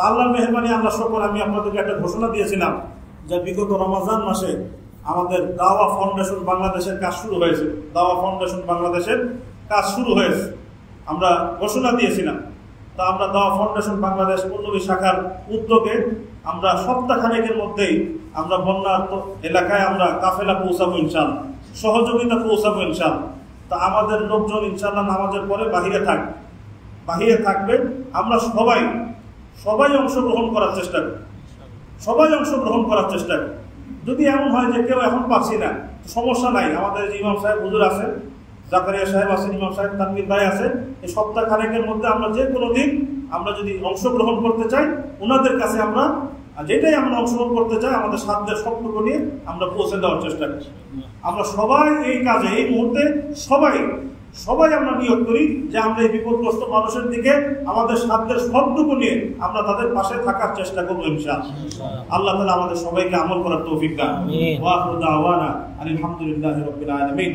আল্লাহর মেহেরবানি, আল্লাহ শুকর, আমি আপনাদেরকে একটা ঘোষণা দিয়েছিলাম যে বিগত রমজান মাসে আমাদের দাওয়া ফাউন্ডেশন বাংলাদেশের কাজ শুরু হয়েছে। দাওয়া ফাউন্ডেশন বাংলাদেশের কাজ শুরু হয়েছে, আমরা ঘোষণা দিয়েছিলাম। তা আমরা দাওয়া ফাউন্ডেশন বাংলাদেশ পল্লবী শাখার উদ্যোগে আমরা সপ্তাহখানেকের মধ্যেই আমরা বন্যার্ত এলাকায় আমরা কাফেলা পৌঁছাবো ইনশাআল্লাহ, সহযোগিতা পৌঁছাবো ইনশাআল্লাহ। তা আমাদের লোকজন ইনশাআল্লাহ নামাজের পরে বাহিরে থাকবে। আমরা সবাই অংশগ্রহণ করার চেষ্টা করি, যদি এমন হয় যে কেউ এখন পাচ্ছি না, সমস্যা নাই। আমাদের যে ইমাম সাহেব হুজুর আছেন, জাকারিয়া সাহেব আছেন, ইমাম সাহেব তানভীর ভাই আছে, এই সপ্তাহখানেকের মধ্যে আমরা যে কোনো দিন আমরা যদি অংশগ্রহণ করতে চাই, ওনাদের কাছে আমরা যেটাই আমরা অংশগ্রহণ করতে চাই আমাদের সাধ্যের সবটুকু নিয়ে আমরা পৌঁছে দেওয়ার চেষ্টা করি। আমরা সবাই এই কাজে, এই মুহূর্তে সবাই আমরা নিয়োগ করি যে আমরা এই বিপদগ্রস্ত মানুষের দিকে আমাদের সাধ্যের সবটুকু নিয়ে আমরা তাদের পাশে থাকার চেষ্টা করবো ইনশাআল্লাহ। আল্লাহ তাআলা আমাদের সবাইকে আমল করার তৌফিক দান। ওয়া আখিরু দাওয়ানা আলহামদুলিল্লাহি রাব্বিল আলামিন।